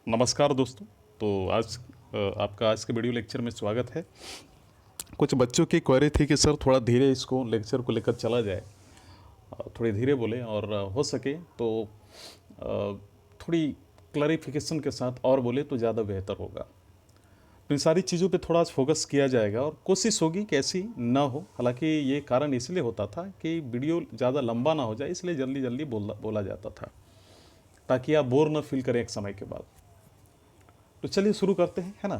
नमस्कार दोस्तों। तो आज आपका आज के वीडियो लेक्चर में स्वागत है। कुछ बच्चों की क्वेरी थी कि सर थोड़ा धीरे इसको लेक्चर को लेकर चला जाए, थोड़ी धीरे बोले और हो सके तो थोड़ी क्लैरिफिकेशन के साथ और बोले तो ज़्यादा बेहतर होगा। तो इन सारी चीज़ों पे थोड़ा फोकस किया जाएगा और कोशिश होगी कि ऐसी ना हो। हालांकि ये कारण इसलिए होता था कि वीडियो ज़्यादा लंबा ना हो जाए, इसलिए जल्दी जल्दी बोला जाता था ताकि आप बोर ना फील करें एक समय के बाद। तो चलिए शुरू करते हैं, है ना।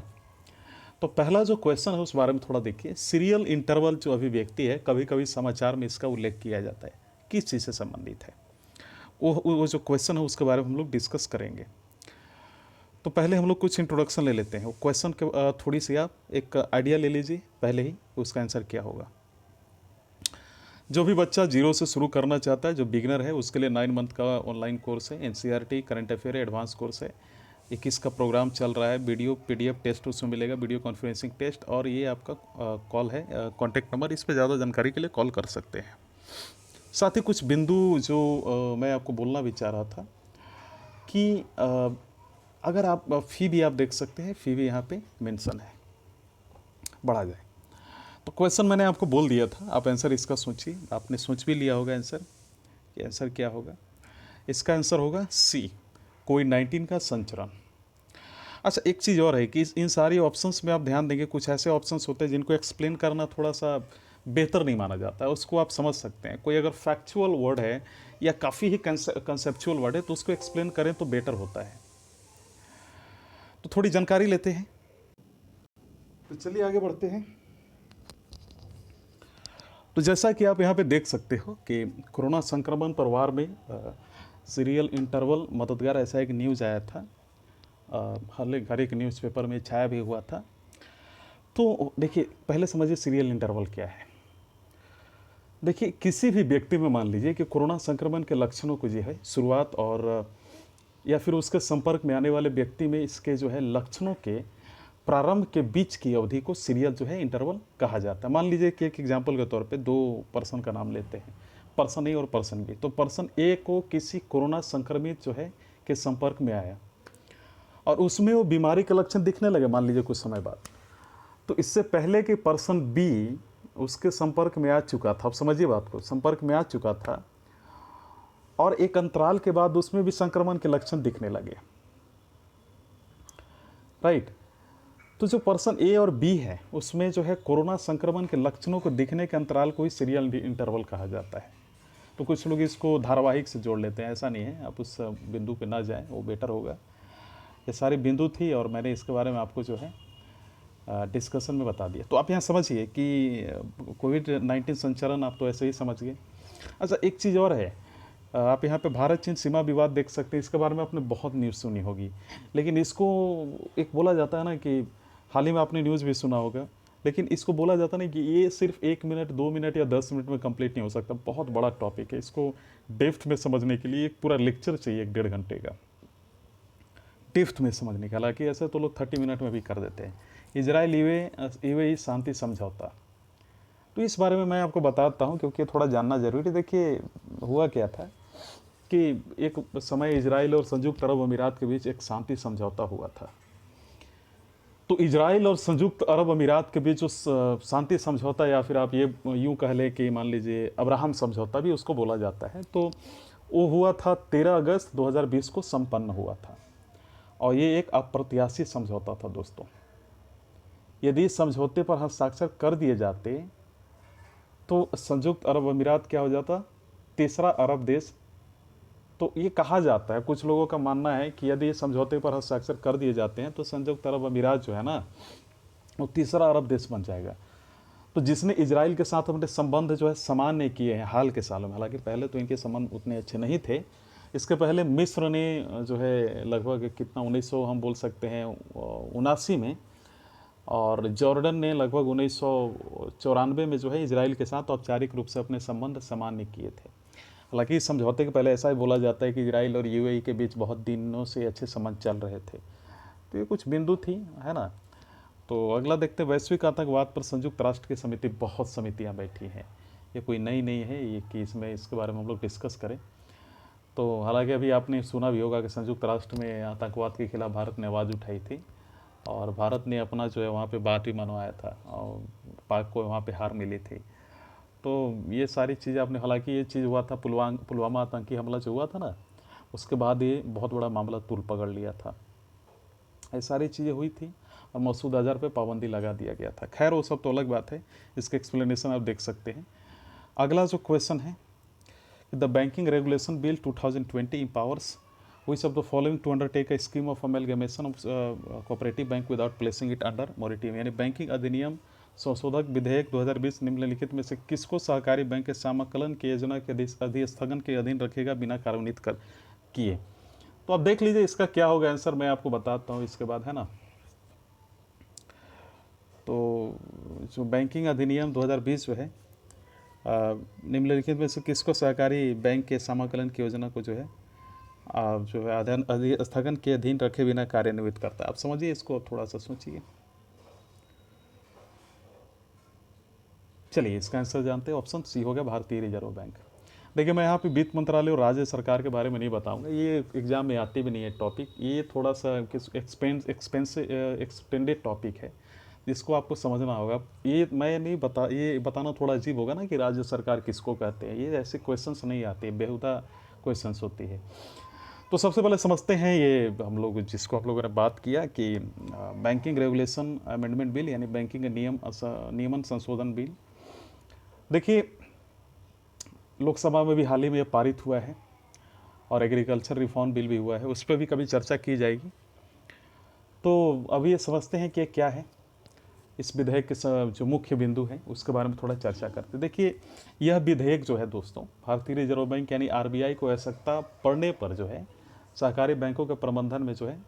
तो पहला जो क्वेश्चन है उस बारे में थोड़ा देखिए। सीरियल इंटरवल जो अभिव्यक्ति है, कभी कभी समाचार में इसका उल्लेख किया जाता है, किस चीज़ से संबंधित है वो जो क्वेश्चन है उसके बारे में हम लोग डिस्कस करेंगे। तो पहले हम लोग कुछ इंट्रोडक्शन ले लेते हैं। वो क्वेश्चन के थोड़ी सी आप एक आइडिया ले लीजिए पहले ही उसका आंसर क्या होगा। जो भी बच्चा जीरो से शुरू करना चाहता है, जो बिगनर है, उसके लिए 9 मंथ का ऑनलाइन कोर्स है। NCERT current affair advance course है। 21 का प्रोग्राम चल रहा है। वीडियो पीडीएफ टेस्ट उसमें मिलेगा, वीडियो कॉन्फ्रेंसिंग टेस्ट। और ये आपका कॉल है, कॉन्टैक्ट नंबर, इस पर ज़्यादा जानकारी के लिए कॉल कर सकते हैं। साथ ही कुछ बिंदु जो मैं आपको बोलना भी चाह रहा था कि अगर आप फ़ी भी आप देख सकते हैं, फ़ी भी यहाँ पे मेंशन है, बढ़ा जाए। तो क्वेश्चन मैंने आपको बोल दिया था, आप आंसर इसका सोचिए। आपने सोच भी लिया होगा आंसर, कि आंसर क्या होगा। इसका आंसर होगा सी, कोविड-19 का संचरण। अच्छा, एक चीज़ और है कि इन सारी ऑप्शंस में आप ध्यान देंगे, कुछ ऐसे ऑप्शंस होते हैं जिनको एक्सप्लेन करना थोड़ा सा बेहतर नहीं माना जाता है। उसको आप समझ सकते हैं। कोई अगर फैक्चुअल वर्ड है या काफ़ी ही कंसेप्चुअल वर्ड है तो उसको एक्सप्लेन करें तो बेटर होता है। तो थोड़ी जानकारी लेते हैं। तो चलिए आगे बढ़ते हैं। तो जैसा कि आप यहाँ पे देख सकते हो कि कोरोना संक्रमण पर वार में सीरियल इंटरवल मददगार, ऐसा एक न्यूज़ आया था, हर एक न्यूज़पेपर में छाया भी हुआ था। तो देखिए, पहले समझिए सीरियल इंटरवल क्या है। देखिए, किसी भी व्यक्ति में मान लीजिए कि कोरोना संक्रमण के लक्षणों को जो है शुरुआत और या फिर उसके संपर्क में आने वाले व्यक्ति में इसके जो है लक्षणों के प्रारंभ के बीच की अवधि को सीरियल जो है इंटरवल कहा जाता है। मान लीजिए कि एक एग्जांपल के तौर पे दो पर्सन का नाम लेते हैं, पर्सन ए और पर्सन बी। तो पर्सन ए को किसी कोरोना संक्रमित जो है के संपर्क में आया और उसमें वो बीमारी के लक्षण दिखने लगे मान लीजिए कुछ समय बाद। तो इससे पहले कि पर्सन बी उसके संपर्क में आ चुका था, अब समझिए बात को, संपर्क में आ चुका था और एक अंतराल के बाद उसमें भी संक्रमण के लक्षण दिखने लगे, राइट। तो जो पर्सन ए और बी है उसमें जो है कोरोना संक्रमण के लक्षणों को दिखने के अंतराल को ही सीरियल इंटरवल कहा जाता है। तो कुछ लोग इसको धारावाहिक से जोड़ लेते हैं, ऐसा नहीं है। आप उस बिंदु पे ना जाएं, वो बेटर होगा। ये सारी बिंदु थी और मैंने इसके बारे में आपको जो है डिस्कशन में बता दिया। तो आप यहाँ समझिए कि कोविड-19 संचरण आप तो ऐसे ही समझ गए। अच्छा, एक चीज़ और है, आप यहाँ पे भारत चीन सीमा विवाद देख सकते हैं। इसके बारे में आपने बहुत न्यूज़ सुनी होगी, लेकिन इसको एक बोला जाता है ना कि हाल ही में आपने न्यूज़ भी सुना होगा, लेकिन इसको बोला जाता नहीं कि ये सिर्फ 1 मिनट 2 मिनट या 10 मिनट में कंप्लीट नहीं हो सकता। बहुत बड़ा टॉपिक है। इसको डेप्थ में समझने के लिए एक पूरा लेक्चर चाहिए, 1 डेढ़ घंटे का डेप्थ में समझने का। हालांकि ऐसे तो लोग 30 मिनट में भी कर देते हैं। इजराइल यूएई शांति समझौता, तो इस बारे में मैं आपको बताता हूँ क्योंकि थोड़ा जानना जरूरी है। देखिए, हुआ क्या था कि एक समय इजराइल और संयुक्त अरब अमीरात के बीच एक शांति समझौता हुआ था। तो इजराइल और संयुक्त अरब अमीरात के बीच उस शांति समझौता, या फिर आप ये यूँ कह लें कि मान लीजिए अब्राहम समझौता भी उसको बोला जाता है, तो वो हुआ था 13 अगस्त 2020 को संपन्न हुआ था। और ये एक अप्रत्याशित समझौता था दोस्तों। यदि इस समझौते पर हस्ताक्षर कर दिए जाते तो संयुक्त अरब अमीरात क्या हो जाता, तीसरा अरब देश। तो ये कहा जाता है, कुछ लोगों का मानना है कि यदि समझौते पर हस्ताक्षर कर दिए जाते हैं तो संयुक्त अरब अमीरात जो है ना, वो तीसरा अरब देश बन जाएगा। तो जिसने इजराइल के साथ अपने संबंध जो है सामान्य किए हैं हाल के सालों में, हालांकि पहले तो इनके संबंध उतने अच्छे नहीं थे। इसके पहले मिस्र ने जो है लगभग कितना 1900 हम बोल सकते हैं 79 में, और जॉर्डन ने लगभग 1994 में जो है इजराइल के साथ औपचारिक रूप से अपने संबंध सामान्य किए थे। हालांकि इस समझौते के पहले ऐसा ही बोला जाता है कि इजराइल और यूएई के बीच बहुत दिनों से अच्छे संबंध चल रहे थे। तो ये कुछ बिंदु थी, है ना। तो अगला देखते हैं, वैश्विक आतंकवाद पर संयुक्त राष्ट्र की समिति, बहुत समितियां बैठी हैं, ये कोई नई नहीं है ये कि इसमें इसके बारे में हम लोग डिस्कस करें। तो हालांकि अभी आपने सुना भी होगा कि संयुक्त राष्ट्र में आतंकवाद के खिलाफ भारत ने आवाज़ उठाई थी और भारत ने अपना जो है वहाँ पे बात भी मनवाया था और पाक को वहाँ पे हार मिली थी। तो ये सारी चीज़ें आपने, हालांकि ये चीज़ हुआ था पुलवामा आतंकी हमला जो हुआ था ना, उसके बाद ये बहुत बड़ा मामला तूल पकड़ लिया था। ये सारी चीज़ें हुई थी और मसूद अजहर पे पाबंदी लगा दिया गया था। खैर वो सब तो अलग बात है, इसके एक्सप्लेनेशन आप देख सकते हैं। अगला जो क्वेश्चन है, the banking regulation bill 2020 empowers which of the following to undertake a scheme of amalgamation of cooperative bank without placing it under moratorium, यानी बैंकिंग अधिनियम संशोधक विधेयक 2020 निम्नलिखित में से किसको सहकारी बैंक के समाकलन की योजना के अधिस्थगन के अधीन रखेगा बिना कार्यान्वित कर किए। तो अब देख लीजिए इसका क्या होगा आंसर, मैं आपको बताता हूँ इसके बाद, है ना। तो जो बैंकिंग अधिनियम 2020 जो है निम्नलिखित में से किसको सहकारी बैंक के समाकलन की योजना को जो है अधिस्थगन के अधीन रखे बिना कार्यान्वित करता है। आप समझिए इसको, थोड़ा सा सोचिए। चलिए इसका आंसर जानते हैं, ऑप्शन सी हो गया भारतीय रिजर्व बैंक। देखिए मैं यहाँ पे वित्त मंत्रालय और राज्य सरकार के बारे में नहीं बताऊंगा, ये एग्जाम में आती भी नहीं है टॉपिक, ये थोड़ा सा एक्सपेंडेड टॉपिक है जिसको आपको समझना होगा। ये मैं नहीं ये बताना थोड़ा अजीब होगा ना कि राज्य सरकार किसको कहते हैं, ये ऐसे क्वेश्चंस नहीं आते, बेहुदा क्वेश्चंस होती है। तो सबसे पहले समझते हैं ये हम लोग जिसको आप लोगों ने बात किया कि बैंकिंग रेगुलेशन अमेंडमेंट बिल यानी बैंकिंग नियमन संशोधन बिल। देखिए लोकसभा में भी हाल ही में पारित हुआ है और एग्रीकल्चर रिफॉर्म बिल भी हुआ है, उस पर भी कभी चर्चा की जाएगी। तो अभी ये समझते हैं कि क्या है इस विधेयक के जो मुख्य बिंदु है उसके बारे में थोड़ा चर्चा करते हैं। देखिए यह विधेयक जो है दोस्तों भारतीय रिजर्व बैंक यानी आरबीआई को आवश्यकता पड़ने पर जो है सहकारी बैंकों के प्रबंधन में जो है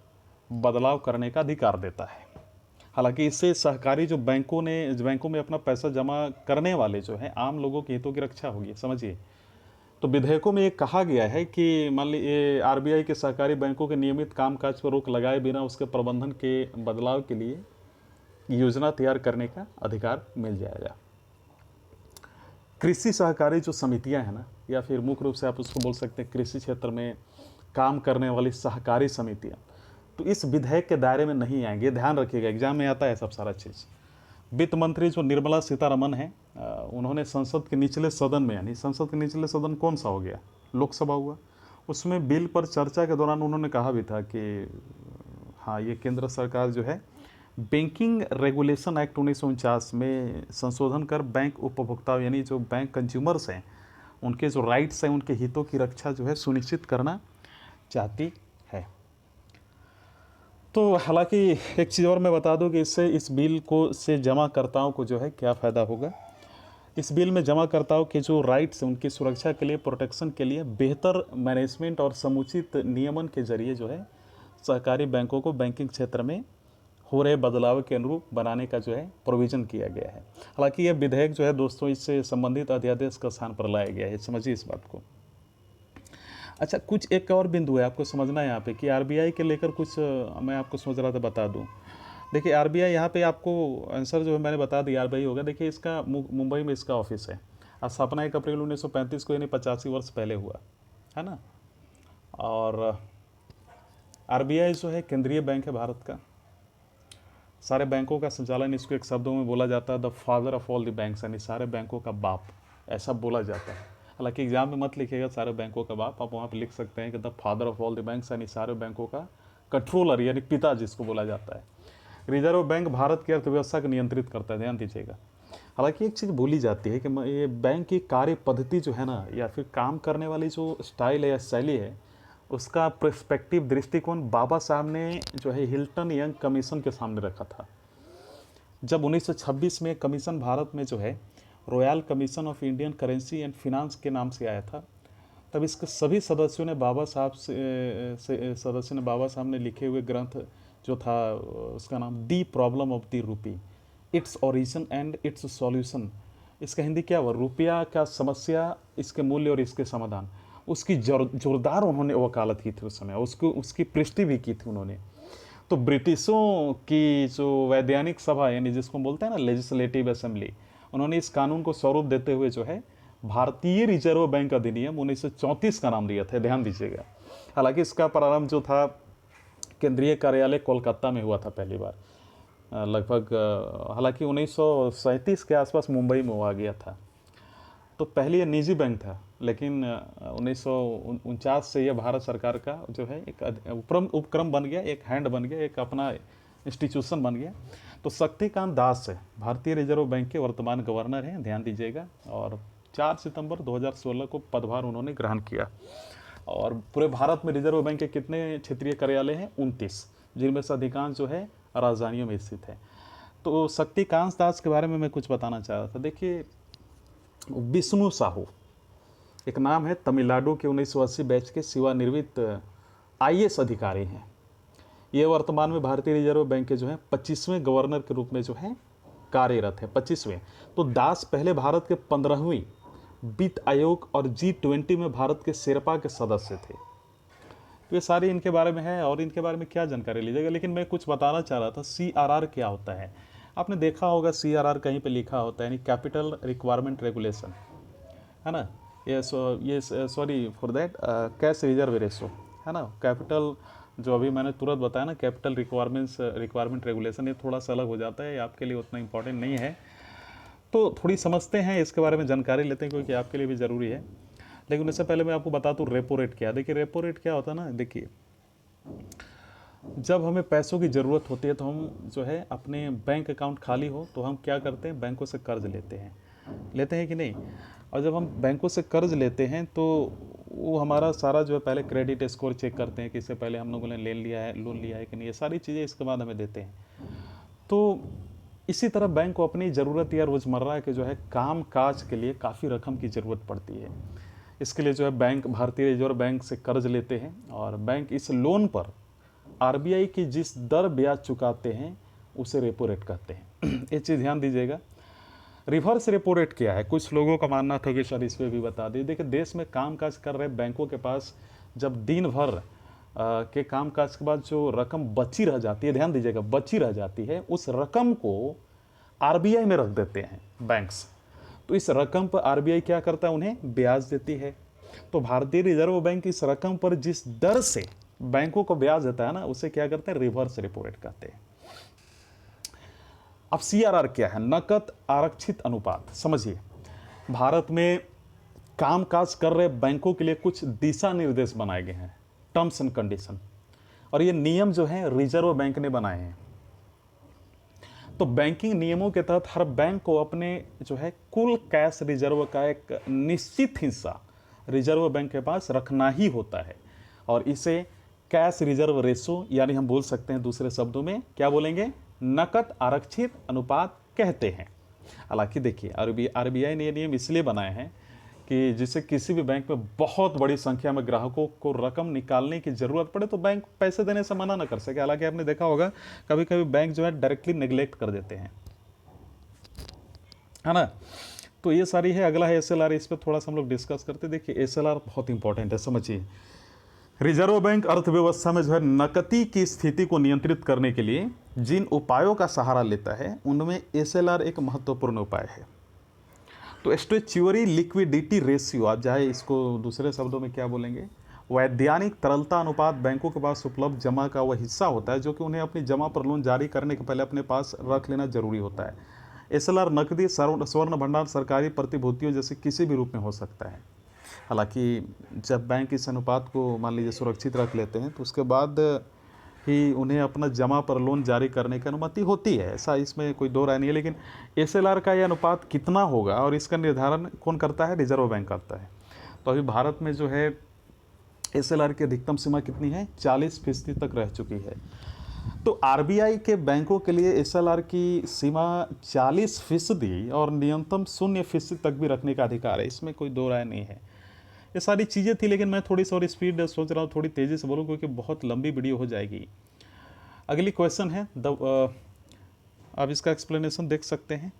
बदलाव करने का अधिकार देता है। हालांकि इससे सहकारी जो बैंकों में अपना पैसा जमा करने वाले जो है आम लोगों के हितों की रक्षा होगी, समझिए। तो विधेयकों में ये कहा गया है कि मान लीजिए आरबीआई के सहकारी बैंकों के नियमित कामकाज पर रोक लगाए बिना उसके प्रबंधन के बदलाव के लिए योजना तैयार करने का अधिकार मिल जाएगा। कृषि सहकारी जो समितियां हैं ना, या फिर मुख्य रूप से आप उसको बोल सकते हैं कृषि क्षेत्र में काम करने वाली सहकारी समितियां, तो इस विधेयक के दायरे में नहीं आएंगे, ध्यान रखिएगा, एग्जाम में आता है सब सारा चीज़। वित्त मंत्री जो निर्मला सीतारमण है उन्होंने संसद के निचले सदन में, यानी संसद के निचले सदन कौन सा हो गया, लोकसभा हुआ, उसमें बिल पर चर्चा के दौरान उन्होंने कहा भी था कि हाँ ये केंद्र सरकार जो है बैंकिंग रेगुलेशन एक्ट 1949 में संशोधन कर बैंक उपभोक्ताओं यानी जो बैंक कंज्यूमर्स हैं उनके जो राइट्स हैं उनके हितों की रक्षा जो है सुनिश्चित करना चाहती है। तो हालांकि एक चीज़ और मैं बता दूं कि इससे इस बिल को से जमाकर्ताओं को जो है क्या फ़ायदा होगा। इस बिल में जमाकर्ताओं के जो राइट्स हैं उनकी सुरक्षा के लिए, प्रोटेक्शन के लिए बेहतर मैनेजमेंट और समुचित नियमन के जरिए जो है सहकारी बैंकों को बैंकिंग क्षेत्र में हो रहे बदलाव के अनुरूप बनाने का जो है प्रोविज़न किया गया है। हालांकि यह विधेयक जो है दोस्तों इससे संबंधित अध्यादेश का स्थान पर लाया गया है, समझिए इस बात को। अच्छा कुछ एक और बिंदु है आपको समझना है यहाँ पे कि आरबीआई के लेकर कुछ मैं आपको सोच रहा था बता दूँ। देखिए आरबीआई यहाँ पे आपको आंसर जो है मैंने बता दिया आरबीआई होगा। देखिए इसका मुंबई में इसका ऑफिस है, स्थापना 1 अप्रैल 1935 को यानी 85 वर्ष पहले हुआ है ना। और आरबीआई जो है केंद्रीय बैंक है भारत का, सारे बैंकों का संचालन इसको एक शब्दों में बोला जाता है the father of all the banks, यानी सारे बैंकों का बाप, ऐसा बोला जाता है। हालांकि एग्जाम में मत लिखिएगा सारे बैंकों का बाप, आप वहाँ पे लिख सकते हैं कि the father of all the banks, यानी सारे बैंकों का कंट्रोलर यानी पिता जिसको बोला जाता है। रिजर्व बैंक भारत की अर्थव्यवस्था को नियंत्रित करता है, ध्यान दीजिएगा। हालांकि एक चीज़ भूली जाती है कि ये बैंक की कार्य पद्धति जो है ना, या फिर काम करने वाली जो स्टाइल है या शैली है, उसका पर्सपेक्टिव दृष्टिकोण बाबा साहब ने जो है हिल्टन यंग कमीशन के सामने रखा था। जब 1926 में कमीशन भारत में जो है royal commission of Indian currency and finance के नाम से आया था, तब इसके सभी सदस्यों ने बाबा साहब ने लिखे हुए ग्रंथ जो था उसका नाम the problem of the rupee, its origin and its solution. इसका हिंदी क्या हुआ, रुपया का समस्या, इसके मूल्य और इसके समाधान, उसकी जोरदार उन्होंने वकालत की थी उस समय, उसकी पुष्टि भी की थी उन्होंने। तो ब्रिटिशों की जो वैधानिक सभा यानी जिसको बोलते हैं ना लेजिस्लेटिव असेंबली, उन्होंने इस कानून को स्वरूप देते हुए जो है भारतीय रिजर्व बैंक अधिनियम 1934 का नाम दिया था, ध्यान दीजिएगा। हालांकि इसका प्रारंभ जो था केंद्रीय कार्यालय कोलकाता में हुआ था पहली बार, लगभग हालांकि 1937 के आसपास मुंबई में हुआ गया था। तो पहले ये निजी बैंक था, लेकिन 1949 से यह भारत सरकार का जो है एक उपक्रम बन गया, एक हैंड बन गया, एक अपना इंस्टीट्यूशन बन गया। तो शक्तिकांत दास है भारतीय रिजर्व बैंक के वर्तमान गवर्नर हैं, ध्यान दीजिएगा। और 4 सितंबर 2016 को पदभार उन्होंने ग्रहण किया। और पूरे भारत में रिजर्व बैंक के कितने क्षेत्रीय कार्यालय हैं? 29, जिनमें से अधिकांश जो है राजधानियों में स्थित है। तो शक्तिकांत दास के बारे में मैं कुछ बताना चाह रहा था। देखिए, विष्णु साहू एक नाम है, तमिलनाडु के 1980 बैच के सेवानिवृत्त IAS अधिकारी हैं। ये वर्तमान में भारतीय रिजर्व बैंक के जो है 25वें गवर्नर के रूप में जो है कार्यरत है, 25वें। तो दास पहले भारत के 15वीं वित्त आयोग और G20 में भारत के शेरपा के सदस्य थे। तो ये सारी इनके बारे में है, और इनके बारे में क्या जानकारी लीजिएगा। लेकिन मैं कुछ बताना चाह रहा था, CRR क्या होता है। आपने देखा होगा CRR कहीं पे लिखा होता है, यानी कैपिटल रिक्वायरमेंट रेगुलेशन, है ना। ये sorry for that cash reserve ratio, है ना। कैपिटल जो अभी मैंने तुरंत बताया ना, कैपिटल रिक्वायरमेंट रेगुलेशन, ये थोड़ा सा अलग हो जाता है, आपके लिए उतना इंपॉर्टेंट नहीं है। तो थोड़ी समझते हैं इसके बारे में, जानकारी लेते हैं, क्योंकि आपके लिए भी ज़रूरी है। लेकिन इससे पहले मैं आपको बता दूँ रेपो रेट क्या है। देखिए, रेपो रेट क्या होता है ना, देखिए, जब हमें पैसों की ज़रूरत होती है तो हम जो है अपने बैंक अकाउंट खाली हो तो हम क्या करते हैं, बैंकों से कर्ज लेते हैं कि नहीं। और जब हम बैंकों से कर्ज लेते हैं तो वो हमारा सारा जो है पहले क्रेडिट स्कोर चेक करते हैं कि इससे पहले हम लोगों ने लोन लिया है कि नहीं, ये सारी चीज़ें इसके बाद हमें देते हैं। तो इसी तरह बैंक को अपनी ज़रूरत या रोज़मर्रा के जो है काम काज के लिए काफ़ी रकम की ज़रूरत पड़ती है। इसके लिए जो है बैंक भारतीय रिजर्व बैंक से कर्ज लेते हैं, और बैंक इस लोन पर RBI की जिस दर ब्याज चुकाते हैं उसे रेपो रेट कहते हैं। ये चीज़ ध्यान दीजिएगा। रिवर्स रेपो रेट क्या है? कुछ लोगों का मानना था कि सर इस पर भी बता दिए। देखिए, देश में कामकाज कर रहे बैंकों के पास जब दिन भर के कामकाज के बाद जो रकम बची रह जाती है, ध्यान दीजिएगा, बची रह जाती है, उस रकम को RBI में रख देते हैं बैंक्स। तो इस रकम पर RBI क्या करता है, उन्हें ब्याज देती है। तो भारतीय रिजर्व बैंक इस रकम पर जिस दर से बैंकों को ब्याज देता है ना, उसे क्या करते हैं, रिवर्स रेपो रेट कहते हैं। अब CRR क्या है? नकद आरक्षित अनुपात। समझिए, भारत में कामकाज कर रहे बैंकों के लिए कुछ दिशा निर्देश बनाए गए हैं, टर्म्स एंड कंडीशन, और ये नियम जो है रिजर्व बैंक ने बनाए हैं। तो बैंकिंग नियमों के तहत हर बैंक को अपने जो है कुल कैश रिजर्व का एक निश्चित हिस्सा रिजर्व बैंक के पास रखना ही होता है, और इसे कैश रिजर्व रेशो, यानी हम बोल सकते हैं दूसरे शब्दों में क्या बोलेंगे, नकद आरक्षित अनुपात कहते हैं। हालांकि देखिए, RBI ने ये नियम इसलिए बनाए हैं कि जिससे किसी भी बैंक में बहुत बड़ी संख्या में ग्राहकों को रकम निकालने की ज़रूरत पड़े तो बैंक पैसे देने से मना न कर सके। हालांकि आपने देखा होगा कभी कभी बैंक जो है डायरेक्टली नेग्लेक्ट कर देते हैं, है ना। तो ये सारी है। अगला है SLR, इस पर थोड़ा सा हम लोग डिस्कस करते हैं। देखिए, SLR बहुत इंपॉर्टेंट है, समझिए। रिजर्व बैंक अर्थव्यवस्था में जो है नकदी की स्थिति को नियंत्रित करने के लिए जिन उपायों का सहारा लेता है उनमें SLR एक महत्वपूर्ण उपाय है। तो स्टैट्यूटरी लिक्विडिटी रेशियो, आप चाहे इसको दूसरे शब्दों में क्या बोलेंगे, वैधानिक तरलता अनुपात बैंकों के पास उपलब्ध जमा का वह हिस्सा होता है जो कि उन्हें अपनी जमा पर लोन जारी करने के पहले अपने पास रख लेना जरूरी होता है। SLR नकदी, स्वर्ण भंडार, सरकारी प्रतिभूतियों जैसे किसी भी रूप में हो सकता है। हालांकि जब बैंक इस अनुपात को मान लीजिए सुरक्षित रख लेते हैं तो उसके बाद ही उन्हें अपना जमा पर लोन जारी करने की अनुमति होती है, ऐसा इसमें कोई दो राय नहीं है। लेकिन SLR का यह अनुपात कितना होगा और इसका निर्धारण कौन करता है? रिजर्व बैंक करता है। तो अभी भारत में जो है SLR की अधिकतम सीमा कितनी है? 40% तक रह चुकी है। तो RBI के बैंकों के लिए SLR की सीमा 40% और न्यूनतम 0% तक भी रखने का अधिकार है, इसमें कोई दो राय नहीं है। ये सारी चीज़ें थी, लेकिन मैं थोड़ी सी और स्पीड सोच रहा हूँ, थोड़ी तेज़ी से बोलूँ क्योंकि बहुत लंबी वीडियो हो जाएगी। अगली क्वेश्चन है आप इसका एक्सप्लेनेशन देख सकते हैं।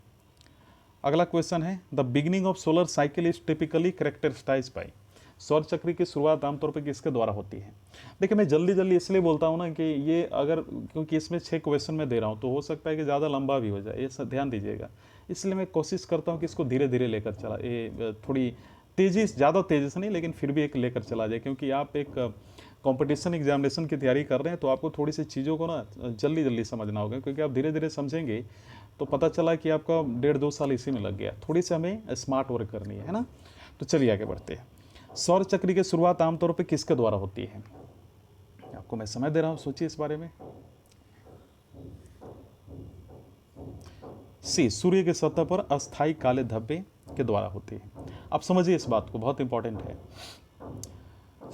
अगला क्वेश्चन है the beginning of solar cycle is typically characterised by. सौर चक्र की शुरुआत आमतौर पर किसके द्वारा होती है? देखिए, मैं जल्दी जल्दी इसलिए बोलता हूँ ना कि ये अगर, क्योंकि इसमें 6 क्वेश्चन में दे रहा हूँ तो हो सकता है कि ज़्यादा लंबा भी हो जाए, ये सब ध्यान दीजिएगा। इसलिए मैं कोशिश करता हूँ कि इसको धीरे धीरे लेकर चला, ये थोड़ी तेज़ी, ज़्यादा तेज़ी से नहीं, लेकिन फिर भी एक लेकर चला जाए, क्योंकि आप एक कंपटीशन एग्जामिनेशन की तैयारी कर रहे हैं तो आपको थोड़ी सी चीज़ों को ना जल्दी जल्दी समझना होगा, क्योंकि आप धीरे धीरे समझेंगे तो पता चला कि आपका 1.5-2 साल इसी में लग गया। थोड़ी सी हमें स्मार्ट वर्क करनी है ना। तो चलिए आगे बढ़ते हैं। सौर चक्र की शुरुआत आमतौर पर किसके द्वारा होती है? आपको मैं समय दे रहा हूँ, सोचिए इस बारे में। सी, सूर्य की सतह पर अस्थायी काले धब्बे के द्वारा होती है। आप समझिए इस बात को, बहुत इंपॉर्टेंट है।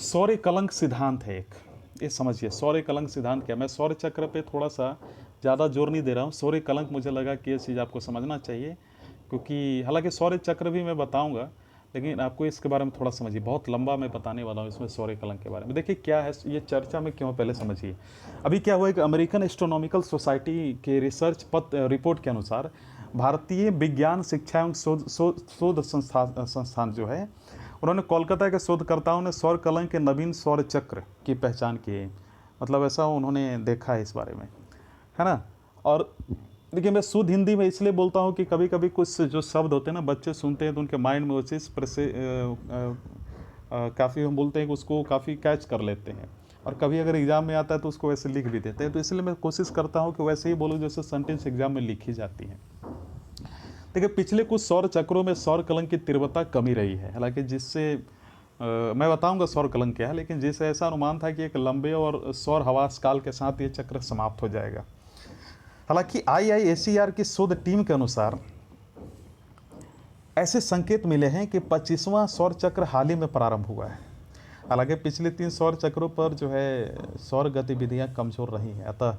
सौर्य कलंक सिद्धांत है एक, ये समझिए सौर्य कलंक सिद्धांत क्या। मैं सौर्य चक्र पे थोड़ा सा ज़्यादा जोर नहीं दे रहा हूँ, सौर्य कलंक मुझे लगा कि ये चीज़ आपको समझना चाहिए, क्योंकि हालांकि सौर्य चक्र भी मैं बताऊंगा, लेकिन आपको इसके बारे में थोड़ा समझिए, बहुत लंबा मैं बताने वाला हूँ इसमें सौर्य कलंक के बारे में। देखिए क्या है ये चर्चा में क्यों, पहले समझिए। अभी क्या हुआ है कि अमेरिकन एस्ट्रोनॉमिकल सोसाइटी के रिसर्च रिपोर्ट के अनुसार भारतीय विज्ञान शिक्षा एवं शोध संस्थान जो है, उन्होंने कोलकाता के शोधकर्ताओं ने सौर कलंक के नवीन सौर चक्र की पहचान की है। मतलब ऐसा उन्होंने देखा है इस बारे में, है ना। और देखिए, मैं शुद्ध हिंदी में इसलिए बोलता हूँ कि कभी कभी कुछ जो शब्द होते हैं ना, बच्चे सुनते हैं तो उनके माइंड में वो चीज़ काफ़ी, हम बोलते हैं कि उसको काफ़ी कैच कर लेते हैं, और कभी अगर एग्ज़ाम में आता है तो उसको वैसे लिख भी देते हैं। तो इसलिए मैं कोशिश करता हूँ कि वैसे ही बोलूँ जैसे सेंटेंस एग्जाम में लिखी जाती है। देखिए, पिछले कुछ सौर चक्रों में सौर कलंक की तीव्रता कमी रही है, हालांकि जिससे मैं बताऊंगा सौर कलंक क्या है, लेकिन जिससे ऐसा अनुमान था कि एक लंबे और सौर हवास काल के साथ ये चक्र समाप्त हो जाएगा। हालांकि IIACR की शोध टीम के अनुसार ऐसे संकेत मिले हैं कि 25वां सौर चक्र हाल ही में प्रारंभ हुआ है। हालांकि पिछले 3 सौर चक्रों पर जो है सौर गतिविधियां कमजोर रही हैं, अतः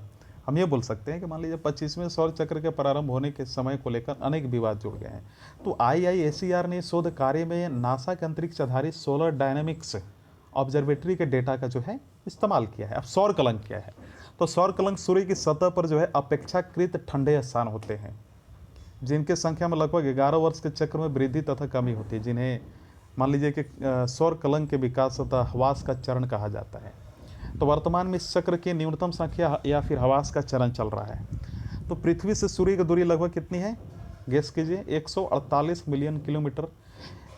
हम ये बोल सकते हैं कि मान लीजिए 25वें सौर चक्र के प्रारंभ होने के समय को लेकर अनेक विवाद जुड़ गए हैं। तो IIACR ने शोध कार्य में नासा के अंतरिक्ष आधारित सोलर डायनेमिक्स ऑब्जर्वेटरी के डेटा का जो है इस्तेमाल किया है। अब सौर कलंक क्या है? तो सौर कलंक सूर्य की सतह पर जो है अपेक्षाकृत ठंडे स्थान होते हैं, जिनके संख्या में लगभग 11 वर्ष के चक्र में वृद्धि तथा कमी होती है, जिन्हें मान लीजिए कि सौर कलंक के विकास तथा हवास का चरण कहा जाता है। तो वर्तमान में इस चक्र की न्यूनतम संख्या या फिर हवास का चरण चल रहा है। तो पृथ्वी से सूर्य की दूरी लगभग कितनी है, गेस कीजिए? 148 मिलियन किलोमीटर।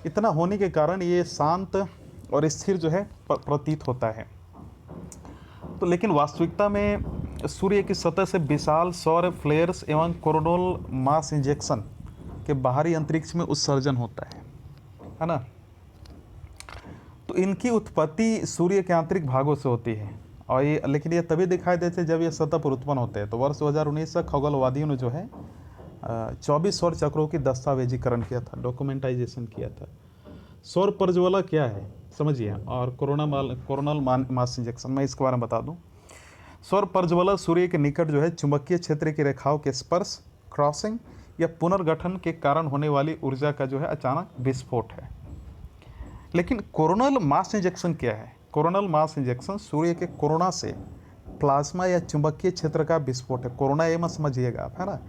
इतना होने के कारण ये शांत और स्थिर जो है प्रतीत होता है। तो लेकिन वास्तविकता में सूर्य की सतह से विशाल सौर फ्लेयर्स एवं कोरोनल मास इंजेक्शन के बाहरी अंतरिक्ष में उत्सर्जन होता है ना। तो इनकी उत्पत्ति सूर्य के आंतरिक भागों से होती है, और ये, लेकिन ये तभी दिखाई देते हैं जब ये सतह पर उत्पन्न होते हैं। तो वर्ष 2019 तक खगोलवादियों ने जो है 24 सौर चक्रों की दस्तावेजीकरण किया था, डॉक्यूमेंटाइजेशन किया था। सौर प्रज्वला क्या है समझिए, और कोरोनल मास इंजेक्शन, मैं इसके बारे में बता दूं। सौर प्रज्वला सूर्य के निकट जो है चुंबकीय क्षेत्र की रेखाओं के स्पर्श, क्रॉसिंग या पुनर्गठन के कारण होने वाली ऊर्जा का जो है अचानक विस्फोट है। लेकिन कोरोनल मास इंजेक्शन क्या है? कोरोनल मास इंजेक्शन सूर्य के कोरोना से प्लाज्मा या चुंबकीय क्षेत्र का विस्फोट है। कोरोना ये मत समझिएगा आप, है ना,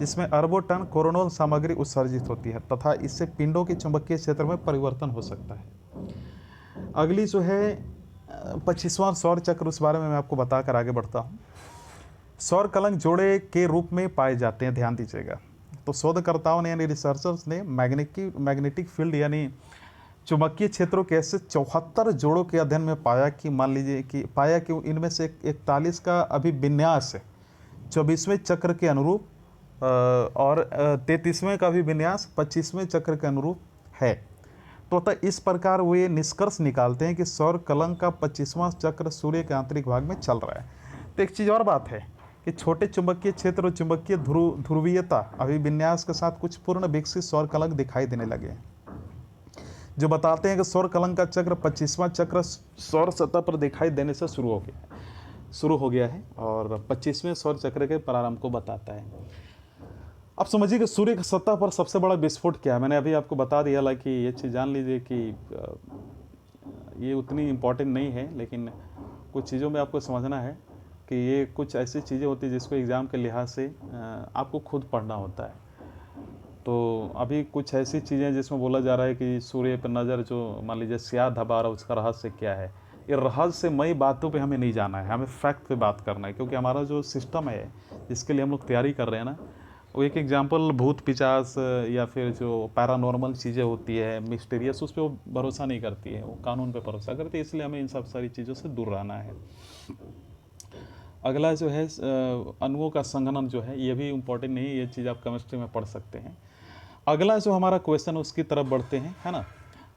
जिसमें अरबों टन कोरोनल सामग्री उत्सर्जित होती है तथा इससे पिंडों के चुंबकीय क्षेत्र में परिवर्तन हो सकता है। अगली जो है 25वां सौर चक्र, उस बारे में मैं आपको बताकर आगे बढ़ता हूँ। सौर कलंक जोड़े के रूप में पाए जाते हैं, ध्यान दीजिएगा। तो शोधकर्ताओं ने यानी रिसर्चर्स ने मैग्नेटिक फील्ड यानी चुंबकीय क्षेत्रों के ऐसे 74 जोड़ों के अध्ययन में पाया कि इनमें से 41 का अभिविन्यास 24वें चक्र के अनुरूप और 33वें का अभिविन्यास 25वें चक्र के अनुरूप है। तो अतः इस प्रकार वो ये निष्कर्ष निकालते हैं कि सौर कलंक का 25वां चक्र सूर्य के आंतरिक भाग में चल रहा है। तो एक चीज़ और बात है कि छोटे चुंबकीय क्षेत्र और चुंबकीय ध्रुवीयता अभिविन्यास के साथ कुछ पूर्ण विकसित सौर कलंक दिखाई देने लगे हैं, जो बताते हैं कि सौर कलंक का चक्र 25वां चक्र सौर सतह पर दिखाई देने से शुरू हो गया है और 25वें सौर चक्र के प्रारंभ को बताता है। अब समझिए कि सूर्य की सतह पर सबसे बड़ा विस्फोट क्या है। मैंने अभी आपको बता दिया, हालांकि ये चीज़ जान लीजिए कि ये उतनी इम्पोर्टेंट नहीं है, लेकिन कुछ चीज़ों में आपको समझना है कि ये कुछ ऐसी चीज़ें होती हैं जिसको एग्ज़ाम के लिहाज से आपको खुद पढ़ना होता है। तो अभी कुछ ऐसी चीज़ें जिसमें बोला जा रहा है कि सूर्य पर नज़र जो मान लीजिए स्याह धब्बा रहा है, उसका रहस्य क्या है। ये रहस्यमयी बातों पे हमें नहीं जाना है, हमें फैक्ट पे बात करना है, क्योंकि हमारा जो सिस्टम है जिसके लिए हम लोग तैयारी कर रहे हैं ना, वो एक एग्जाम्पल भूत पिचास या फिर जो पैरानॉर्मल चीज़ें होती है मिस्टीरियस, उस पर वो भरोसा नहीं करती है, वो कानून पे भरोसा करती है, इसलिए हमें इन सब सारी चीज़ों से दूर रहना है। अगला जो है अणुओं का संघनन जो है, ये भी इम्पोर्टेंट नहीं है, ये चीज़ आप केमिस्ट्री में पढ़ सकते हैं। अगला जो हमारा क्वेश्चन उसकी तरफ बढ़ते हैं, है ना।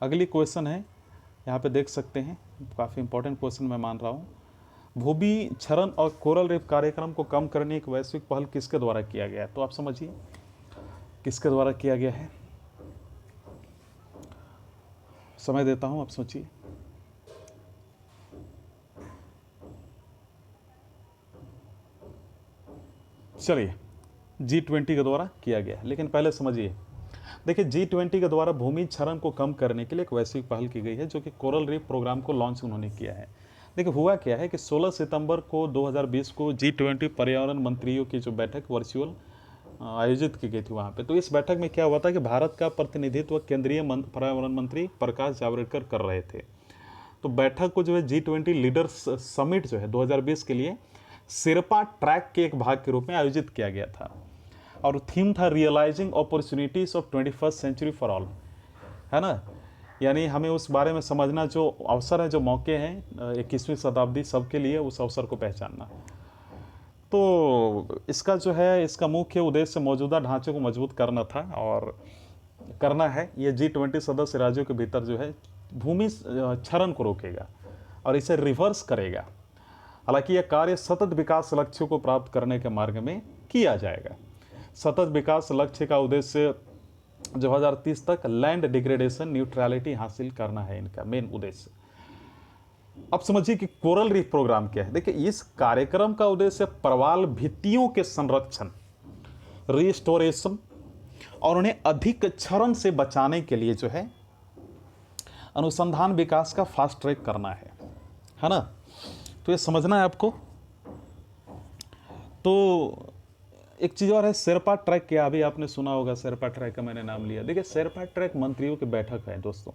अगली क्वेश्चन है, यहाँ पे देख सकते हैं, काफ़ी इंपॉर्टेंट क्वेश्चन मैं मान रहा हूँ। भूमि क्षरण और कोरल रीफ कार्यक्रम को कम करने की वैश्विक पहल किसके द्वारा किया गया है? तो आप समझिए किसके द्वारा किया गया है। समय देता हूँ, आप सोचिए। चलिए, G20 के द्वारा किया गया है, लेकिन पहले समझिए। देखिए, G20 के द्वारा भूमि क्षरण को कम करने के लिए एक वैश्विक पहल की गई है, जो कि कोरल रीफ प्रोग्राम को लॉन्च उन्होंने किया है। देखिए, हुआ क्या है कि 16 सितंबर को 2020 को G20 पर्यावरण मंत्रियों की जो बैठक वर्चुअल आयोजित की गई थी वहाँ पे। तो इस बैठक में क्या हुआ था कि भारत का प्रतिनिधित्व केंद्रीय पर्यावरण मंत्री प्रकाश जावड़ेकर कर रहे थे। तो बैठक को जो है G20 लीडर्स समिट जो है 2020 के लिए शेरपा ट्रैक के एक भाग के रूप में आयोजित किया गया था, और थीम था realising opportunities of 21st century for all, है ना। यानी हमें उस बारे में समझना, जो अवसर है, जो मौके हैं 21वीं शताब्दी सबके लिए, उस अवसर को पहचानना। तो इसका जो है, इसका मुख्य उद्देश्य मौजूदा ढांचे को मजबूत करना था, और करना है। ये G20 सदस्य राज्यों के भीतर जो है भूमि क्षरण को रोकेगा और इसे रिवर्स करेगा। हालांकि यह कार्य सतत विकास लक्ष्यों को प्राप्त करने के मार्ग में किया जाएगा। सतत विकास लक्ष्य का उद्देश्य 2030 तक लैंड डिग्रेडेशन न्यूट्रलिटी हासिल करना है, इनका मेन उद्देश्य। अब समझिए कि कोरल रीफ प्रोग्राम क्या है। देखिए, इस कार्यक्रम का उद्देश्य प्रवाल भित्तियों के संरक्षण, रिस्टोरेशन और उन्हें अधिक क्षरण से बचाने के लिए जो है अनुसंधान विकास का फास्ट ट्रैक करना है ना। तो ये समझना है आपको। तो एक चीज़ और है, शेरपा ट्रैक। क्या अभी आपने सुना होगा, शेरपा ट्रैक का मैंने नाम लिया। देखिए, शेरपा ट्रैक मंत्रियों की बैठक है दोस्तों।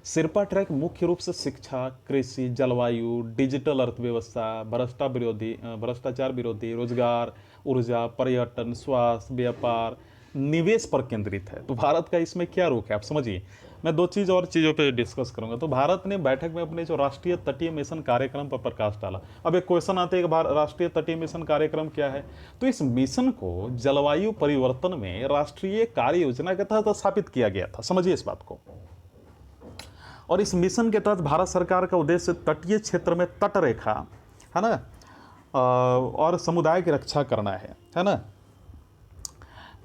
शेरपा ट्रैक मुख्य रूप से शिक्षा, कृषि, जलवायु, डिजिटल अर्थव्यवस्था, भ्रष्टाचार विरोधी, रोजगार, ऊर्जा, पर्यटन, स्वास्थ्य, व्यापार, निवेश पर केंद्रित है। तो भारत का इसमें क्या रुख है, आप समझिए। मैं दो चीज़ और चीज़ों पे डिस्कस करूंगा। तो भारत ने बैठक में अपने जो राष्ट्रीय तटीय मिशन कार्यक्रम पर प्रकाश डाला। अब एक क्वेश्चन आते हैं कि राष्ट्रीय तटीय मिशन कार्यक्रम क्या है। तो इस मिशन को जलवायु परिवर्तन में राष्ट्रीय कार्य योजना के तहत स्थापित किया गया था, समझिए इस बात को। और इस मिशन के तहत भारत सरकार का उद्देश्य तटीय क्षेत्र में तटरेखा, है ना, और समुदाय की रक्षा करना है ना।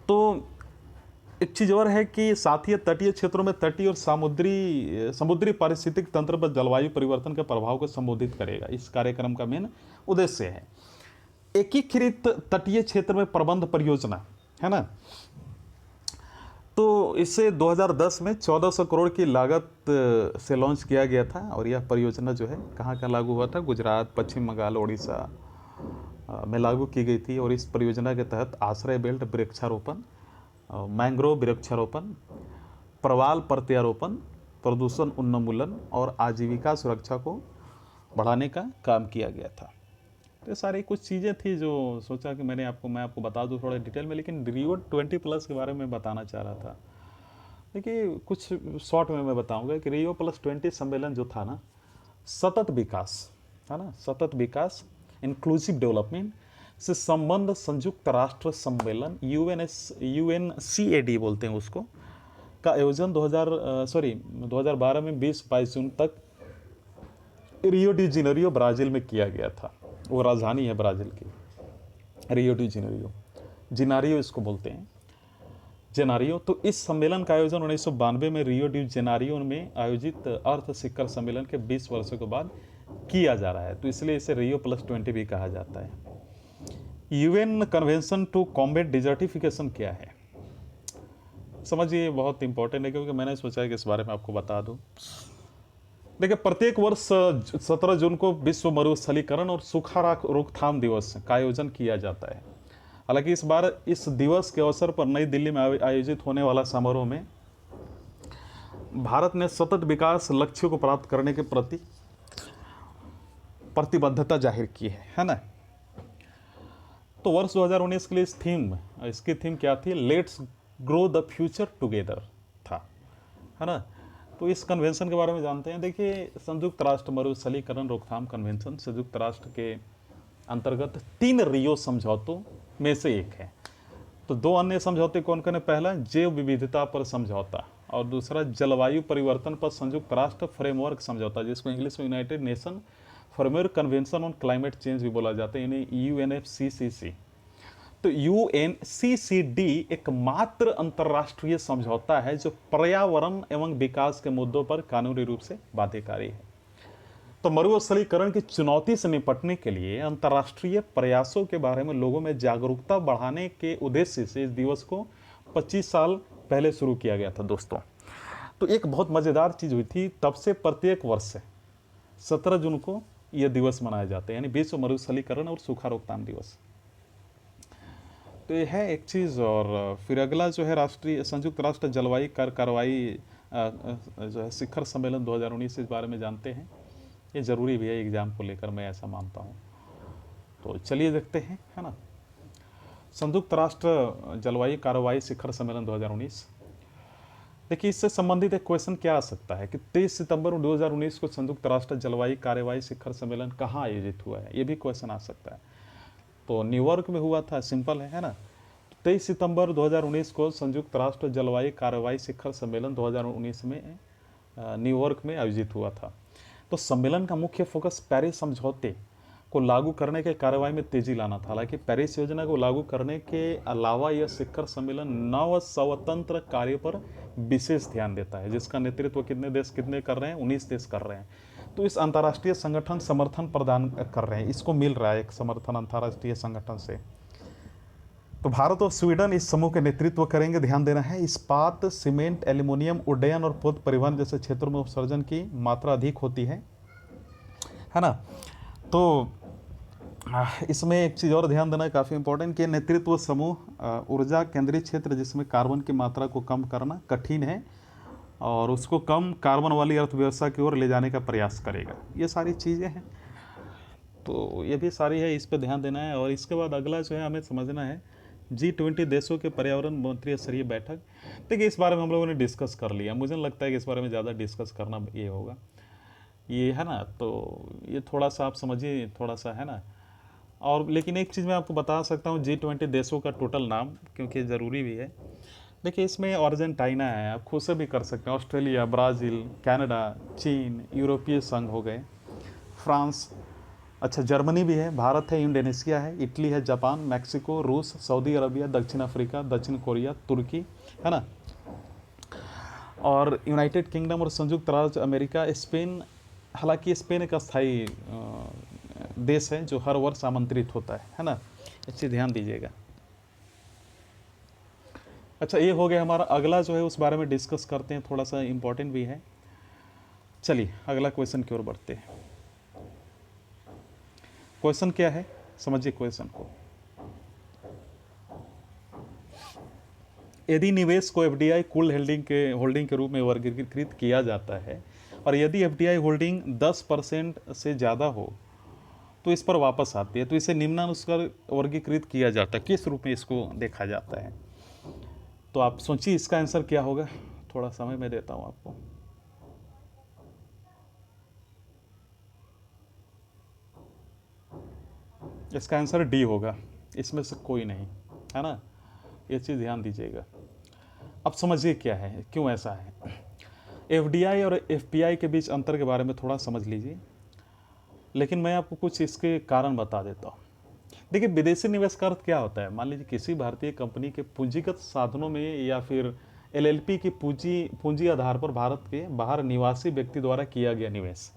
तो एक चीज़ और है कि साथ ही तटीय क्षेत्रों में तटीय और समुद्री पारिस्थितिक तंत्र पर जलवायु परिवर्तन के प्रभाव को संबोधित करेगा। इस कार्यक्रम का मेन उद्देश्य है एकीकृत तटीय क्षेत्र में प्रबंध परियोजना, है ना। तो इसे 2010 में 1400 करोड़ की लागत से लॉन्च किया गया था, और यह परियोजना जो है कहाँ कहाँ लागू हुआ था, गुजरात, पश्चिम बंगाल, उड़ीसा में लागू की गई थी। और इस परियोजना के तहत आश्रय बेल्ट वृक्षारोपण, मैंग्रोव वृक्षारोपण, प्रवाल प्रत्यारोपण, प्रदूषण उन्मूलन और आजीविका सुरक्षा को बढ़ाने का काम किया गया था। तो ये सारी कुछ चीज़ें थी जो सोचा कि मैं आपको बता दूं थोड़ा डिटेल में, लेकिन रियो 20+ के बारे में बताना चाह रहा था। देखिए, कुछ शॉर्ट में मैं बताऊंगा कि रियो +20 सम्मेलन जो था ना, सतत विकास, है ना, सतत विकास, इंक्लूसिव डेवलपमेंट से संबंध संयुक्त राष्ट्र सम्मेलन UNCAD बोलते हैं उसको, का आयोजन 2012 में 20-22 जून तक रियो डी जेनेरियो ब्राज़ील में किया गया था। वो राजधानी है ब्राज़ील की, रियो डी जेनेरियो, जिनारियो इसको बोलते हैं, जेनारियो। तो इस सम्मेलन का आयोजन 1992 में रियो डी जेनेरियो में आयोजित अर्थ शिखर सम्मेलन के 20 वर्षों के बाद किया जा रहा है। तो इसलिए इसे रियो +20 भी कहा जाता है। UN convention to combat desertification क्या है, समझिए, बहुत इंपॉर्टेंट है, क्योंकि मैंने सोचा है कि इस बारे में आपको बता दूं। देखिए, प्रत्येक वर्ष 17 जून को विश्व मरुस्थलीकरण और सूखा रोकथाम दिवस का आयोजन किया जाता है। हालांकि इस बार इस दिवस के अवसर पर नई दिल्ली में आयोजित होने वाला समारोह में भारत ने सतत विकास लक्ष्यों को प्राप्त करने के प्रति प्रतिबद्धता जाहिर की है ना। तो वर्ष 2019 के लिए इसकी थीम क्या थी? Let's grow the future together था, है ना। तो इस कन्वेंशन के बारे में जानते हैं। देखिए, संयुक्त राष्ट्र मरुस्थलीकरण रोकथाम कन्वेंशन संयुक्त राष्ट्र के अंतर्गत 3 रियो समझौतों में से एक है। तो 2 अन्य समझौते कौन कौन है? पहला जैव विविधता पर समझौता और दूसरा जलवायु परिवर्तन पर संयुक्त राष्ट्र फ्रेमवर्क समझौता, जिसको इंग्लिश में United nation framework convention on climate change भी बोला जाता है, यानी UNFCCC। तो UNCCD एकमात्र अंतर्राष्ट्रीय समझौता है जो पर्यावरण एवं विकास के मुद्दों पर कानूनी रूप से बाध्यकारी है। तो मरुस्थलीकरण की चुनौती से निपटने के लिए अंतर्राष्ट्रीय प्रयासों के बारे में लोगों में जागरूकता बढ़ाने के उद्देश्य से इस दिवस को 25 साल पहले शुरू किया गया था दोस्तों। तो एक बहुत मज़ेदार चीज़ हुई थी, तब से प्रत्येक वर्ष 17 जून को यह दिवस मनाया जाता है, यानी विश्व मरुस्थलीकरण और सूखा रोकथाम दिवस। तो ये है एक चीज़। और फिर अगला जो है राष्ट्रीय संयुक्त राष्ट्र जलवायु कार्रवाई जो है शिखर सम्मेलन 2019, इस बारे में जानते हैं। ये ज़रूरी भी है एग्ज़ाम को लेकर, मैं ऐसा मानता हूँ। तो चलिए देखते हैं, है ना। संयुक्त राष्ट्र जलवायु कार्रवाई शिखर सम्मेलन 2019। देखिए, इससे संबंधित एक क्वेश्चन क्या आ सकता है कि 23 सितंबर 2019 को संयुक्त राष्ट्र जलवायु कार्रवाई शिखर सम्मेलन कहाँ आयोजित हुआ है? ये भी क्वेश्चन आ सकता है। तो न्यूयॉर्क में हुआ था, सिंपल है ना। 23 सितंबर 2019 को संयुक्त राष्ट्र जलवायु कार्रवाई शिखर सम्मेलन 2019 में न्यूयॉर्क में आयोजित हुआ था। तो सम्मेलन का मुख्य फोकस पेरिस समझौते को लागू करने के कार्रवाई में तेजी लाना था। हालांकि पेरिस योजना को लागू करने के अलावा यह शिखर सम्मेलन नव स्वतंत्र कार्य पर विशेष ध्यान देता है, जिसका नेतृत्व कितने कर रहे हैं? 19 देश कर रहे हैं। तो इस अंतर्राष्ट्रीय संगठन समर्थन प्रदान कर रहे हैं, इसको मिल रहा है एक समर्थन अंतर्राष्ट्रीय संगठन से। तो भारत और स्वीडन इस समूह के नेतृत्व करेंगे। ध्यान देना है, इस्पात, सीमेंट, एल्यूमिनियम, उड्डयन और पथ परिवहन जैसे क्षेत्रों में उत्सर्जन की मात्रा अधिक होती है ना। तो इसमें एक चीज़ और ध्यान देना है, काफ़ी इंपॉर्टेंट, कि नेतृत्व समूह ऊर्जा केंद्रित क्षेत्र जिसमें कार्बन की मात्रा को कम करना कठिन है और उसको कम कार्बन वाली अर्थव्यवस्था की ओर ले जाने का प्रयास करेगा। ये सारी चीज़ें हैं, तो ये भी सारी है, इस पर ध्यान देना है। और इसके बाद अगला जो है हमें समझना है G20 देशों के पर्यावरण मंत्री स्तरीय बैठक। देखिए, इस बारे में हम लोगों ने डिस्कस कर लिया। मुझे नहीं लगता है कि इस बारे में ज़्यादा डिस्कस करना ये होगा, ये है ना। तो ये थोड़ा सा आप समझिए, थोड़ा सा है ना। और लेकिन एक चीज़ मैं आपको बता सकता हूँ, G20 देशों का टोटल नाम, क्योंकि ज़रूरी भी है। देखिए, इसमें अर्जेंटीना है, आप खुद से भी कर सकते हैं, ऑस्ट्रेलिया, ब्राज़ील, कनाडा, चीन, यूरोपीय संघ हो गए, फ्रांस, अच्छा जर्मनी भी है, भारत है, इंडोनेशिया है, इटली है, जापान, मैक्सिको, रूस, सऊदी अरबिया, दक्षिण अफ्रीका, दक्षिण कोरिया, तुर्की, है ना। और यूनाइटेड किंगडम और संयुक्त राज्य अमेरिका, स्पेन। हालांकि स्पेन एक अस्थायी देश है जो हर वर्ष आमंत्रित होता है ना। इससे ध्यान दीजिएगा। अच्छा, ये हो गया हमारा। अगला जो है उस बारे में डिस्कस करते हैं, थोड़ा सा इम्पोर्टेंट भी है। चलिए अगला क्वेश्चन की ओर बढ़ते हैं। क्वेश्चन क्या है, समझिए क्वेश्चन को। यदि निवेश को FDI कुल होल्डिंग के रूप में वर्गीकृत किया जाता है और यदि FDI होल्डिंग 10% से ज़्यादा हो तो इस पर वापस आती है, तो इसे निम्नानुसार वर्गीकृत किया जाता है। किस रूप में इसको देखा जाता है? तो आप सोचिए इसका आंसर क्या होगा। थोड़ा समय मैं देता हूँ आपको। इसका आंसर डी होगा, इसमें से कोई नहीं, है ना। ये चीज़ ध्यान दीजिएगा। अब समझिए क्या है, क्यों ऐसा है। FDI और FPI के बीच अंतर के बारे में थोड़ा समझ लीजिए, लेकिन मैं आपको कुछ इसके कारण बता देता हूँ। देखिए, विदेशी निवेश का अर्थ क्या होता है? मान लीजिए किसी भारतीय कंपनी के पूंजीगत साधनों में या फिर LLP की पूंजी आधार पर भारत के बाहर निवासी व्यक्ति द्वारा किया गया निवेश,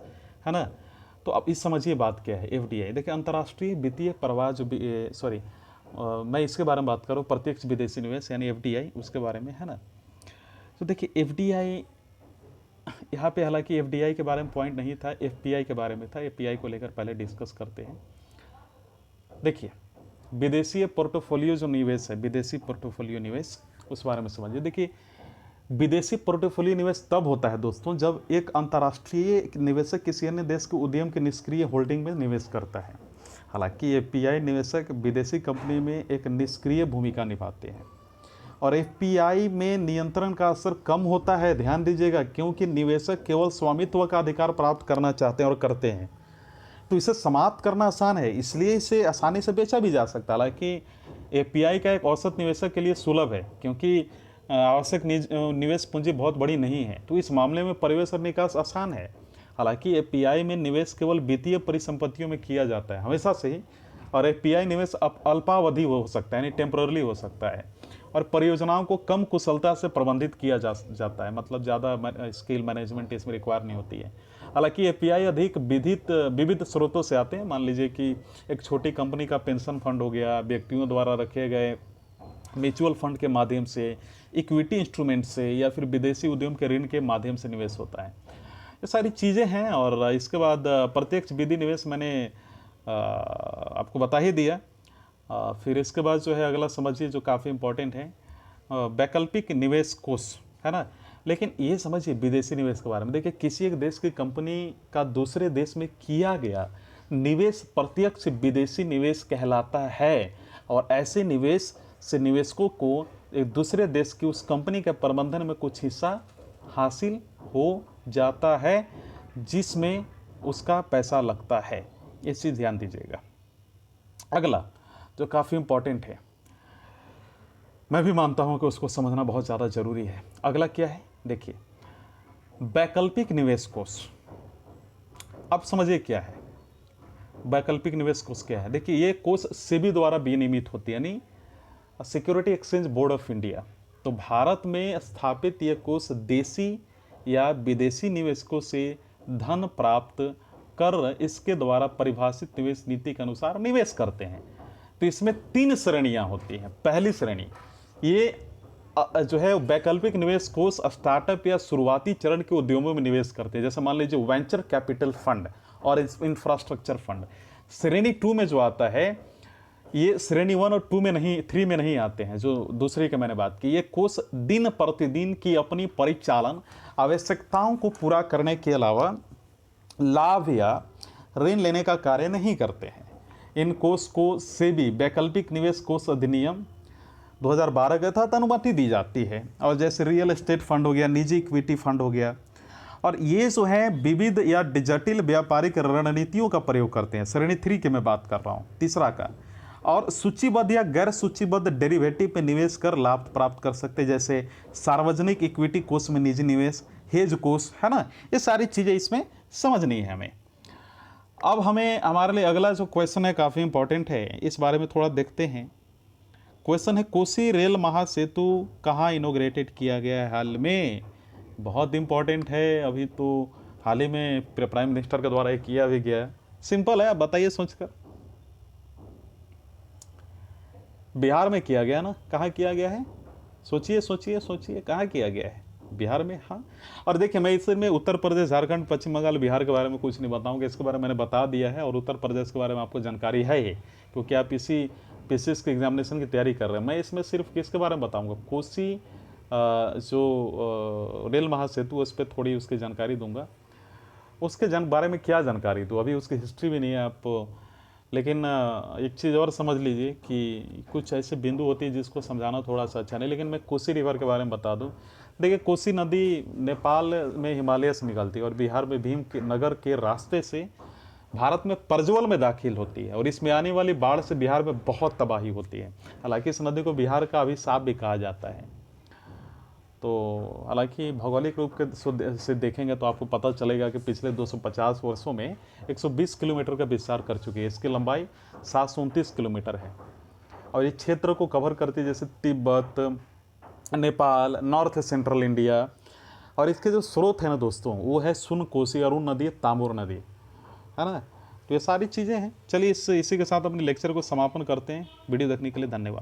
है ना। तो अब इस समझिए बात क्या है। FDI देखिए, अंतर्राष्ट्रीय वित्तीय प्रवाह जो मैं इसके बारे में बात करूँ, प्रत्यक्ष विदेशी निवेश यानी FDI, उसके बारे में, है ना। तो देखिए FDI यहाँ पे, हालांकि FDI के बारे में पॉइंट नहीं था, FPI के बारे में था। FPI को लेकर पहले डिस्कस करते हैं। देखिए, विदेशी पोर्टफोलियो जो निवेश है, विदेशी पोर्टफोलियो निवेश, उस बारे में समझिए। देखिए, विदेशी पोर्टफोलियो निवेश तब होता है दोस्तों जब एक अंतर्राष्ट्रीय निवेशक किसी अन्य देश के उद्यम के निष्क्रिय होल्डिंग में निवेश करता है। हालांकि एफपीआई निवेशक विदेशी कंपनी में एक निष्क्रिय भूमिका निभाते हैं और एफपीआई में नियंत्रण का असर कम होता है, ध्यान दीजिएगा, क्योंकि निवेशक केवल स्वामित्व का अधिकार प्राप्त करना चाहते हैं और करते हैं। तो इसे समाप्त करना आसान है, इसलिए इसे आसानी से बेचा भी जा सकता है। हालांकि एफपीआई का एक औसत निवेशक के लिए सुलभ है, क्योंकि आवश्यक निवेश पूंजी बहुत बड़ी नहीं है, तो इस मामले में प्रवेश और निकास आसान है। हालांकि एफपीआई में निवेश केवल वित्तीय परिसंपत्तियों में किया जाता है हमेशा से ही, और एफपीआई निवेश अल्पावधि हो सकता है, यानी टेम्पररी हो सकता है, और परियोजनाओं को कम कुशलता से प्रबंधित किया जाता है, मतलब ज़्यादा स्किल मैनेजमेंट इसमें रिक्वायर नहीं होती है। हालांकि एफपीआई अधिक विविध स्रोतों से आते हैं। मान लीजिए कि एक छोटी कंपनी का पेंशन फंड हो गया, व्यक्तियों द्वारा रखे गए म्यूचुअल फंड के माध्यम से, इक्विटी इंस्ट्रूमेंट से, या फिर विदेशी उद्यम के ऋण के माध्यम से निवेश होता है। ये सारी चीज़ें हैं। और इसके बाद प्रत्यक्ष विधि निवेश मैंने आपको बता ही दिया। फिर इसके बाद जो है अगला समझिए, जो काफ़ी इंपॉर्टेंट है, वैकल्पिक निवेश कोष, है ना। लेकिन ये समझिए विदेशी निवेश के बारे में। देखिए, किसी एक देश की कंपनी का दूसरे देश में किया गया निवेश प्रत्यक्ष विदेशी निवेश कहलाता है, और ऐसे निवेश से निवेशकों को एक दूसरे देश की उस कंपनी के प्रबंधन में कुछ हिस्सा हासिल हो जाता है, जिसमें उसका पैसा लगता है। ये चीज़ ध्यान दीजिएगा। अगला जो काफ़ी इंपॉर्टेंट है, मैं भी मानता हूं कि उसको समझना बहुत ज़्यादा ज़रूरी है। अगला क्या है, देखिए, वैकल्पिक निवेश कोष। अब समझिए क्या है वैकल्पिक निवेश कोष क्या है। देखिए, ये कोष सेबी द्वारा विनियमित होती है, यानी security exchange board of India. तो भारत में स्थापित ये कोष देशी या विदेशी निवेशकों से धन प्राप्त कर इसके द्वारा परिभाषित निवेश नीति के अनुसार निवेश करते हैं। तो इसमें 3 श्रेणियां होती हैं। पहली श्रेणी, ये जो है वैकल्पिक निवेश कोष स्टार्टअप या शुरुआती चरण के उद्यमों में निवेश करते हैं, जैसे मान लीजिए वेंचर कैपिटल फंड और इंफ्रास्ट्रक्चर फंड। श्रेणी 2 में जो आता है, ये श्रेणी 1 और 2 में नहीं, 3 में नहीं आते हैं, जो दूसरी की मैंने बात की। ये कोष दिन प्रतिदिन की अपनी परिचालन आवश्यकताओं को पूरा करने के अलावा लाभ या ऋण लेने का कार्य नहीं करते हैं। इन कोष को सेबी वैकल्पिक निवेश कोष अधिनियम 2012 के तहत अनुमति दी जाती है। और जैसे रियल एस्टेट फंड हो गया, निजी इक्विटी फंड हो गया, और ये जो है विविध या जटिल व्यापारिक रणनीतियों का प्रयोग करते हैं। श्रेणी 3 की मैं बात कर रहा हूँ, तीसरा का। और सूचीबद्ध या गैर सूचीबद्ध डेरिवेटिव पे निवेश कर लाभ प्राप्त कर सकते हैं, जैसे सार्वजनिक इक्विटी कोष में निजी निवेश, हेज कोष, है ना। ये सारी चीज़ें इसमें समझनी है हमें। अब हमारे लिए अगला जो क्वेश्चन है काफ़ी इंपॉर्टेंट है, इस बारे में थोड़ा देखते हैं। क्वेश्चन है, कोसी रेल महासेतु कहाँ इनोग्रेटेड किया गया है हाल में। बहुत इंपॉर्टेंट है। अभी तो हाल ही में प्राइम मिनिस्टर के द्वारा ये किया भी गया। सिंपल है, आप बताइए सोचकर। बिहार में किया गया ना, कहाँ किया गया है, सोचिए सोचिए सोचिए, कहाँ किया गया है, बिहार में। हाँ, और देखिए, मैं इसमें उत्तर प्रदेश, झारखंड, पश्चिम बंगाल, बिहार के बारे में कुछ नहीं बताऊंगा, इसके बारे में मैंने बता दिया है। और उत्तर प्रदेश के बारे में आपको जानकारी है ही, क्योंकि आप इसी पीसीएस के एग्जामिनेशन की तैयारी कर रहे हैं। मैं इसमें सिर्फ किसके बारे में बताऊंगा, कोसी जो रेल महासेतु, उस पर थोड़ी उसकी जानकारी दूंगा। उसके बारे में क्या जानकारी दूँ, अभी उसकी हिस्ट्री भी नहीं है आप। लेकिन एक चीज़ और समझ लीजिए कि कुछ ऐसे बिंदु होती है जिसको समझाना थोड़ा सा अच्छा नहीं। लेकिन मैं कोसी रिवर के बारे में बता दूं। देखिए, कोसी नदी नेपाल में हिमालय से निकलती है और बिहार में भीम के नगर के रास्ते से भारत में प्रज्वल में दाखिल होती है, और इसमें आने वाली बाढ़ से बिहार में बहुत तबाही होती है। हालांकि इस नदी को बिहार का अभिशाप भी कहा जाता है। तो हालांकि भौगोलिक रूप के से देखेंगे तो आपको पता चलेगा कि पिछले 250 वर्षों में 120 किलोमीटर का विस्तार कर चुकी है। इसकी लंबाई 729 किलोमीटर है, और ये क्षेत्र को कवर करती है, जैसे Tibet, Nepal, north central India. और इसके जो स्रोत है ना दोस्तों, वो है सुन, कोसी, अरुण नदी, तामुर नदी, है ना। तो ये सारी चीज़ें हैं। चलिए इसी के साथ अपने लेक्चर को समापन करते हैं। वीडियो देखने के लिए धन्यवाद।